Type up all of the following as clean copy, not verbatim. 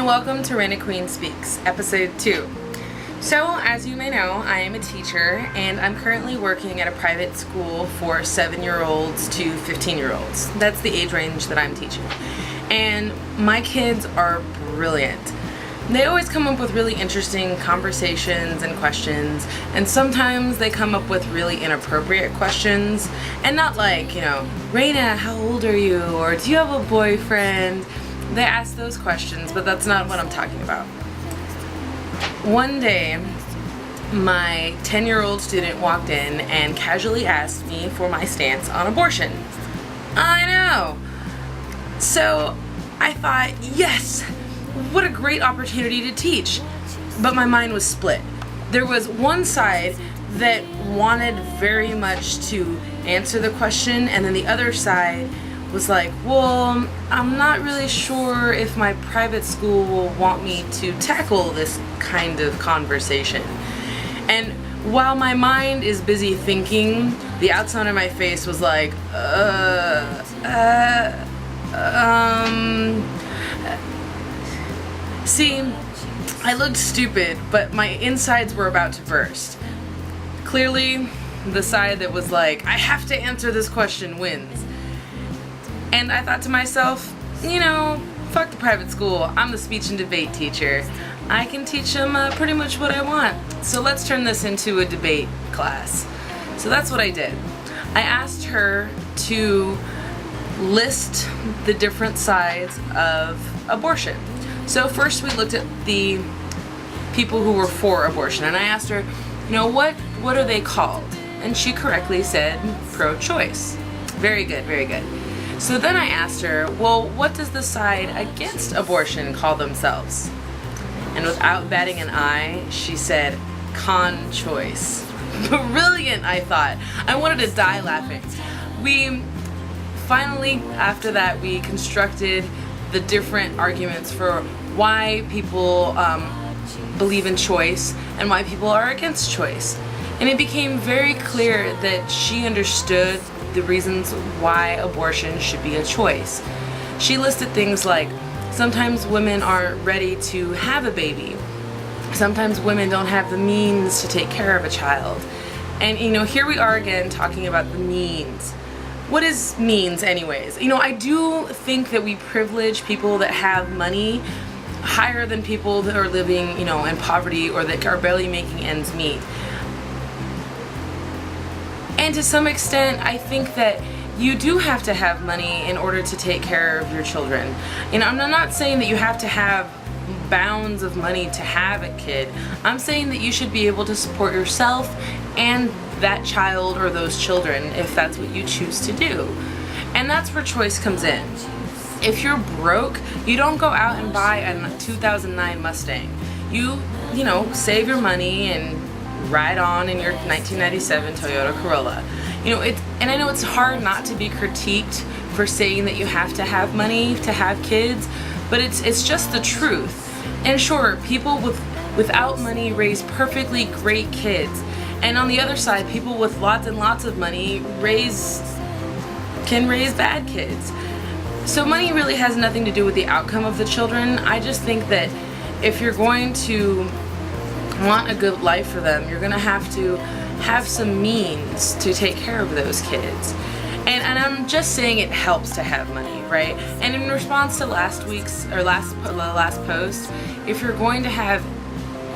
welcome to Reyna Queen Speaks, episode 2. So, as you may know, I am a teacher and I'm currently working at a private school for 7-year-olds to 15-year-olds. That's the age range that I'm teaching. And my kids are brilliant. They always come up with really interesting conversations and questions, and sometimes they come up with really inappropriate questions, and not like, Reyna, how old are you? Or do you have a boyfriend? They ask those questions, but that's not what I'm talking about. One day, my 10-year-old student walked in and casually asked me for my stance on abortion. I know! So I thought, yes! What a great opportunity to teach. But my mind was split. There was one side that wanted very much to answer the question, and then the other side was like, well, I'm not really sure if my private school will want me to tackle this kind of conversation. And while my mind is busy thinking, the outside of my face was like, See, I looked stupid, but my insides were about to burst. Clearly, the side that was like, I have to answer this question wins. And I thought to myself, fuck the private school. I'm the speech and debate teacher. I can teach them pretty much what I want. So let's turn this into a debate class. So that's what I did. I asked her to list the different sides of abortion. So first we looked at the people who were for abortion, and I asked her, what are they called? And she correctly said pro-choice. Very good, very good. So then I asked her, well, what does the side against abortion call themselves? And without batting an eye, she said, con-choice. Brilliant, I thought. I wanted to die laughing. We finally, after that, we constructed the different arguments for why people believe in choice and why people are against choice. And it became very clear that she understood the reasons why abortion should be a choice. She listed things like, sometimes women aren't ready to have a baby. Sometimes women don't have the means to take care of a child. And here we are again talking about the means. What is means anyways? I do think that we privilege people that have money higher than people that are living, in poverty or that are barely making ends meet. And to some extent, I think that you do have to have money in order to take care of your children. I'm not saying that you have to have bounds of money to have a kid. I'm saying that you should be able to support yourself and that child or those children if that's what you choose to do. And that's where choice comes in. If you're broke, you don't go out and buy a 2009 Mustang. You save your money and ride on in your 1997 Toyota Corolla. And I know it's hard not to be critiqued for saying that you have to have money to have kids, but it's just the truth. And sure, people without money raise perfectly great kids. And on the other side, people with lots and lots of money can raise bad kids. So money really has nothing to do with the outcome of the children. I just think that if you're going to want a good life for them, you're going to have some means to take care of those kids. And I'm just saying it helps to have money, right? And in response to last post, if you're going to have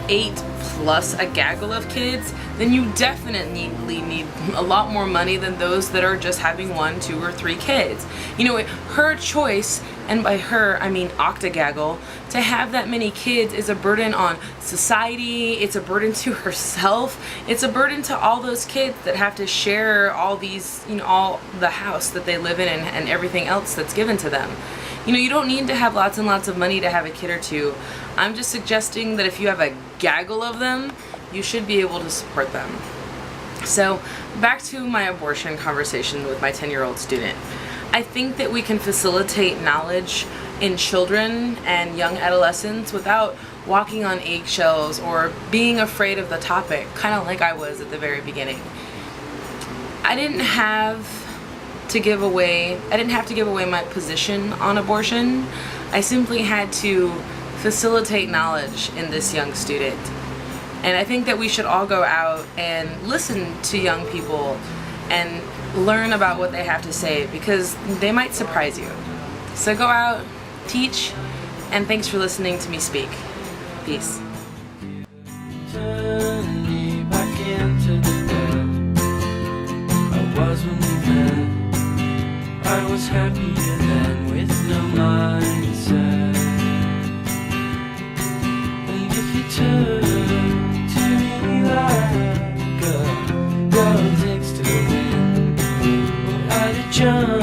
8 plus a gaggle of kids, then you definitely need a lot more money than those that are just having 1, 2, or 3 kids. Her choice, and by her I mean octagaggle, to have that many kids is a burden on society, it's a burden to herself, it's a burden to all those kids that have to share all these, all the house that they live in and everything else that's given to them. You don't need to have lots and lots of money to have a kid or 2. I'm just suggesting that if you have a gaggle of them, you should be able to support them. So, back to my abortion conversation with my 10-year-old student. I think that we can facilitate knowledge in children and young adolescents without walking on eggshells or being afraid of the topic, kind of like I was at the very beginning. I didn't have to give away my position on abortion. I simply had to facilitate knowledge in this young student. And I think that we should all go out and listen to young people and learn about what they have to say, because they might surprise you. So go out, teach, and thanks for listening to me speak. Peace. Turn me back into the girl I was when we met. I was happier then with no mindset. And if you turn to me like a girl takes to the wind, I'd jump